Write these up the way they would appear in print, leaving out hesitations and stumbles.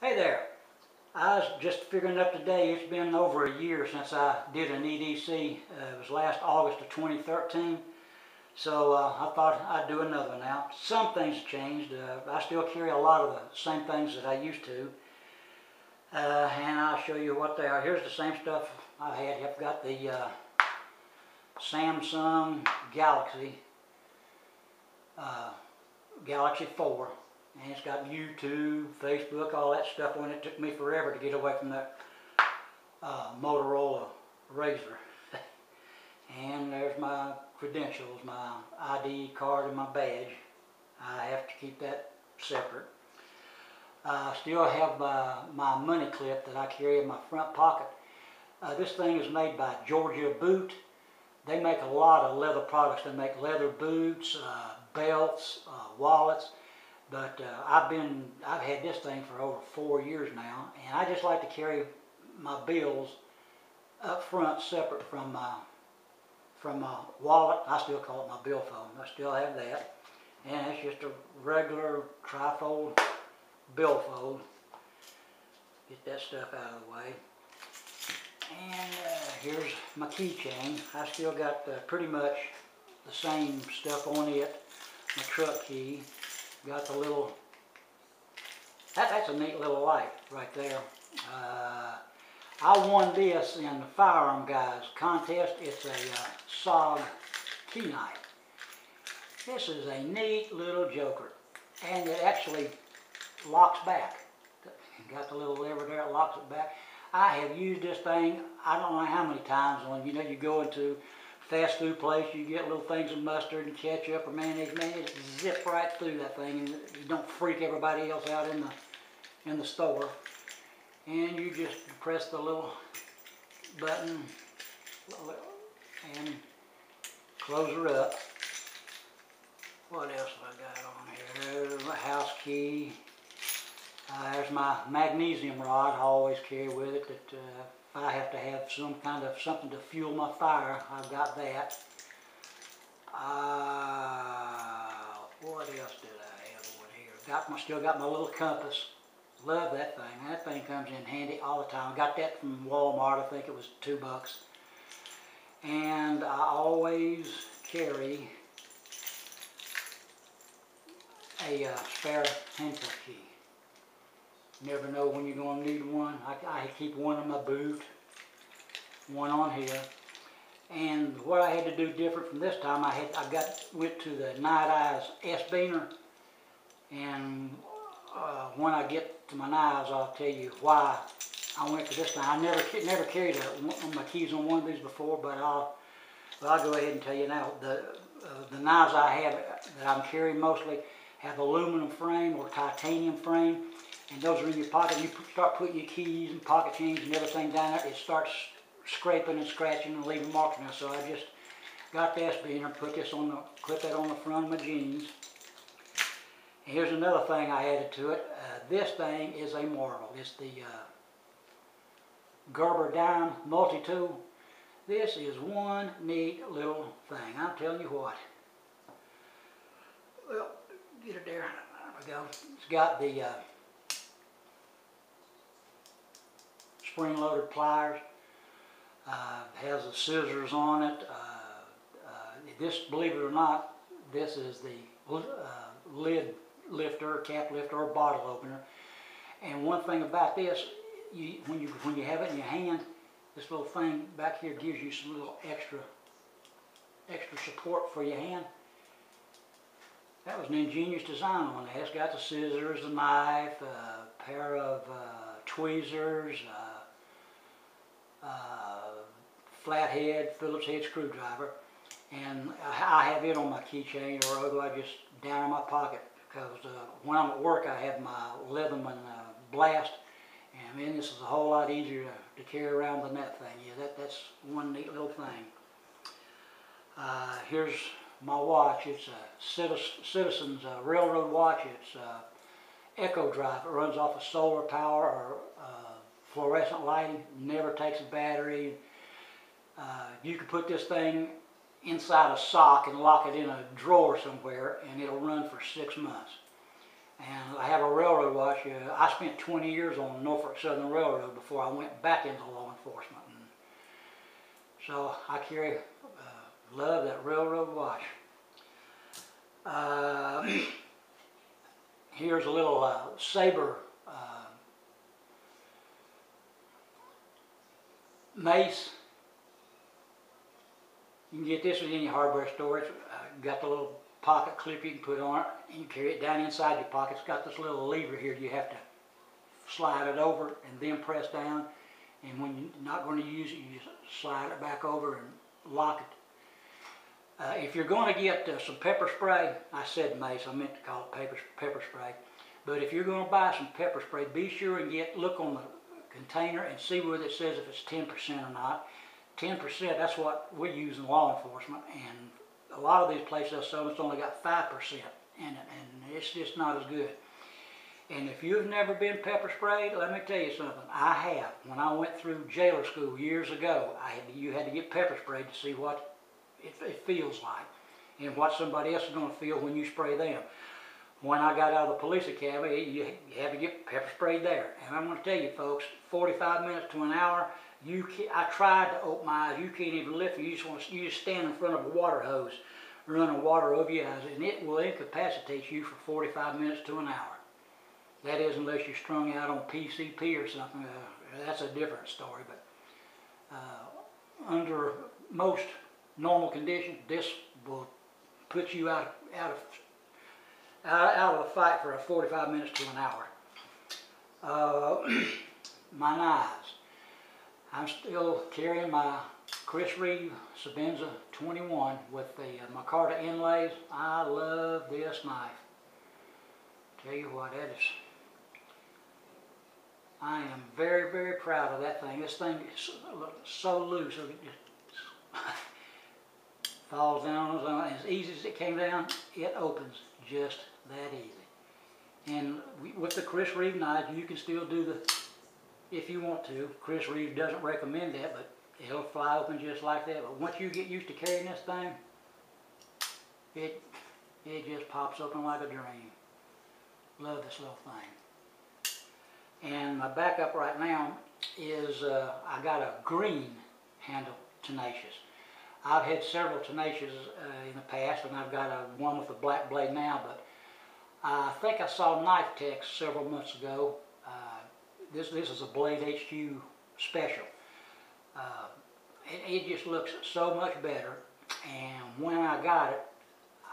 Hey there. I was just figuring up today, it's been over a year since I did an EDC. It was last August of 2013. So I thought I'd do another one now. Some things have changed. I still carry a lot of the same things that I used to. And I'll show you what they are. Here's the same stuff I had. I've got the Samsung Galaxy 4. And it's got YouTube, Facebook, all that stuff on it. It took me forever to get away from that Motorola Razr. And there's my credentials, my ID card and my badge. I have to keep that separate. I still have my money clip that I carry in my front pocket. This thing is made by Georgia Boot. They make a lot of leather products. They make leather boots, belts, wallets. But I've had this thing for over 4 years now, and I just like to carry my bills up front, separate from my wallet. I still call it my billfold. I still have that, and it's just a regular trifold billfold. Get that stuff out of the way. And here's my keychain. I still got pretty much the same stuff on it. My truck key. Got the little, that's a neat little light right there. I won this in the Firearm Guys contest. It's a SOG key knife. This is a neat little joker, and it actually locks back. Got the little lever there, it locks it back. I have used this thing, I don't know how many times when, you go into fast food place, you get little things of mustard and ketchup or mayonnaise, it zip right through that thing, and you don't freak everybody else out in the store. And you just press the little button and close her up. What else have I got on here? There's my house key. There's my magnesium rod I always carry with it. That if I have to have some kind of something to fuel my fire, I've got that. What else did I have over here? Still got my little compass. Love that thing. That thing comes in handy all the time. I got that from Walmart. I think it was $2. And I always carry a spare handcuff key. Never know when you're going to need one. I keep one in my boot, one on here. And what I had to do different from this time, went to the Night Eyes S-Beaner, and when I get to my knives, I'll tell you why I went to this thing. I never carried my keys on one of these before, but I'll go ahead and tell you now. The knives I have that I'm carrying mostly have aluminum frame or titanium frame. And those are in your pocket. You start putting your keys and pocket chains and everything down there, it starts scraping and scratching and leaving marks now. So I just got the S-Beaner, clip that on the front of my jeans. And here's another thing I added to it. This thing is a marvel. It's the Gerber dime multi-tool. This is one neat little thing. I'm telling you what. Well, get it there. There we go. It's got the spring-loaded pliers. Has the scissors on it. This, believe it or not, this is the lid lifter, cap lifter, or bottle opener. And one thing about this, when you have it in your hand, this little thing back here gives you some little extra support for your hand. That was an ingenious design on that. It's got the scissors, the knife, a pair of tweezers, flathead, Phillips head screwdriver, and I have it on my keychain, or otherwise just down in my pocket, because when I'm at work I have my Leatherman Blast, and man, this is a whole lot easier to carry around than that thing. Yeah, that's one neat little thing. Here's my watch. It's a Citizens railroad watch. It's Echo Drive. It runs off of solar power or fluorescent lighting. Never takes a battery. You can put this thing inside a sock and lock it in a drawer somewhere, and it'll run for 6 months. And I have a railroad watch. I spent 20 years on the Norfolk Southern Railroad before I went back into law enforcement. And so I carry, love that railroad watch. Here's a little Saber Mace. You can get this at any hardware store. It's got the little pocket clip you can put on it, and you carry it down inside your pocket. It's got this little lever here. You have to slide it over and then press down. And when you're not going to use it, you just slide it back over and lock it. If you're going to get some pepper spray, I said mace, I meant to call it pepper spray. But if you're going to buy some pepper spray, be sure and look on the container and see whether it says if it's 10% or not. 10%, that's what we use in law enforcement, and a lot of these places it's only got 5% in it, and it's just not as good. And if you've never been pepper sprayed, let me tell you something. I have. When I went through jailer school years ago, you had to get pepper sprayed to see what it feels like and what somebody else is going to feel when you spray them. When I got out of the police academy, you had to get pepper sprayed there. And I'm going to tell you folks, 45 minutes to an hour, I tried to open my eyes. You can't even lift them. You just stand in front of a water hose, running water over your eyes, and it will incapacitate you for 45 minutes to an hour. That is, unless you're strung out on PCP or something. That's a different story. But under most normal conditions, this will put you out of the fight for 45 minutes to an hour. My knives. I'm still carrying my Chris Reeve Sabenza 21 with the micarta inlays. I love this knife. Tell you what, I am very, very proud of that thing. This thing is so loose, it just falls down on as easy as it came down. It opens just that easy. And with the Chris Reeve knives, you can still do the, if you want to. Chris Reeve doesn't recommend that, but it'll fly open just like that. But once you get used to carrying this thing, it just pops open like a dream. Love this little thing. And my backup right now is I got a green handle Tenacious. I've had several Tenacious in the past, and I've got one with a black blade now, but I think I saw Knife Tech several months ago. This is a Blade HQ special. It just looks so much better, and when I got it,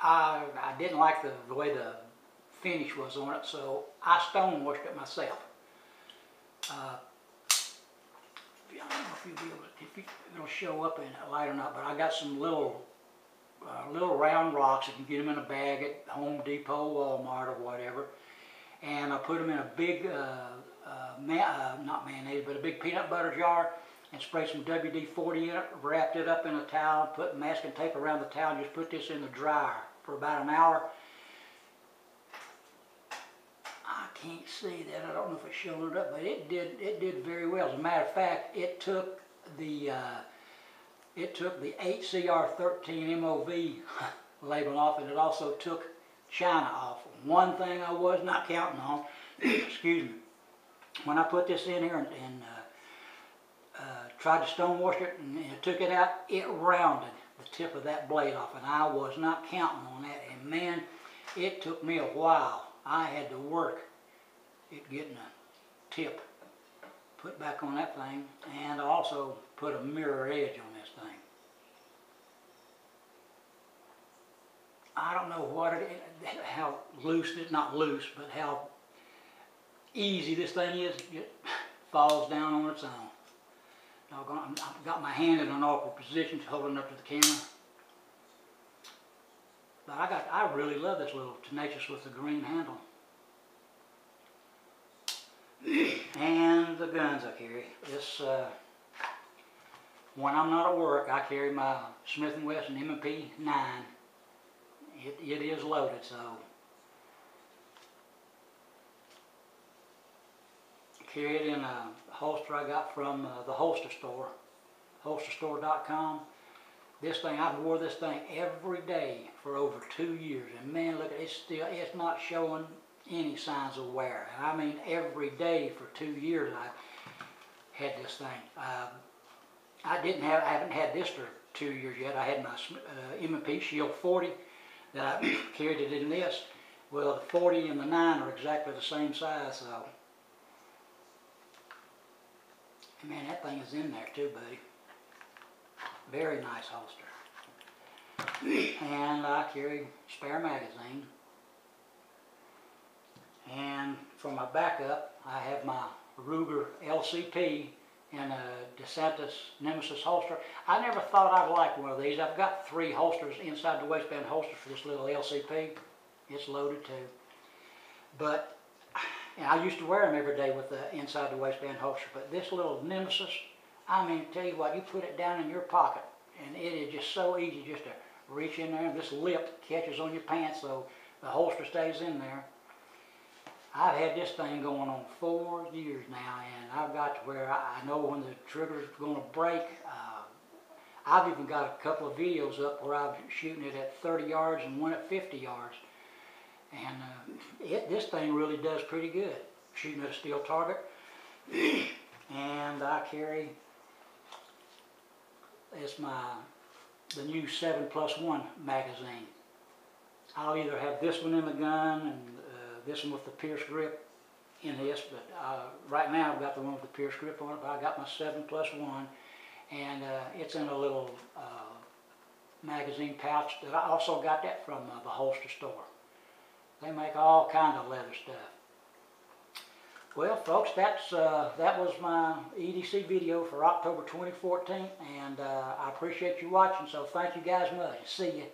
I didn't like the way the finish was on it, so I stone washed it myself. I don't know if it'll show up in the light or not, but I got some little round rocks. You can get them in a bag at Home Depot, Walmart, or whatever, and I put them in a big not mayonnaise, but a big peanut butter jar, and sprayed some WD-40 in it, wrapped it up in a towel, put masking tape around the towel, and just put this in the dryer for about an hour. I can't see that. I don't know if it's showing it up, but it did very well. As a matter of fact, it took the 8CR13 MOV label off, and it also took China off. One thing I was not counting on, excuse me, when I put this in here and tried to stone wash it and took it out, it rounded the tip of that blade off, and I was not counting on that. And man, it took me a while. I had to work at getting a tip put back on that thing, and also put a mirror edge on this thing. I don't know what it is, how loose, not loose, but how easy this thing is. It falls down on its own. I've got my hand in an awkward position holding up to the camera. But I really love this little Tenacious with the green handle. And the guns I carry. This, when I'm not at work, I carry my Smith & Wesson M&P 9. It is loaded, so carry it in a holster I got from the holster store, holsterstore.com. This thing, I've wore this thing every day for over 2 years, and man, look, it's not showing any signs of wear. And I mean, every day for 2 years I had this thing. I haven't had this for 2 years yet. I had my M&P Shield 40 that I carried it in this. Well, the 40 and the 9 are exactly the same size, so. Man, that thing is in there too, buddy. Very nice holster. And I carry spare magazine. And for my backup, I have my Ruger LCP in a DeSantis Nemesis holster. I never thought I'd like one of these. I've got 3 holsters inside the waistband holsters for this little LCP. It's loaded too. But and I used to wear them every day with the inside the waistband holster. But this little Nemesis, I mean, tell you what, you put it down in your pocket, and it is just so easy just to reach in there, and this lip catches on your pants, so the holster stays in there. I've had this thing going on 4 years now, and I've got to where I know when the trigger's going to break. I've even got a couple of videos up where I'm shooting it at 30 yards and one at 50 yards. And this thing really does pretty good, shooting at a steel target. And I carry, it's the new 7+1 magazine. I'll either have this one in the gun and this one with the pierced grip in this, but right now I've got the one with the pierced grip on it, but I got my 7+1, and it's in a little magazine pouch that I also got that from the holster store. They make all kind of leather stuff. Well, folks, that was my EDC video for October 2014, and I appreciate you watching, so thank you guys much. See you.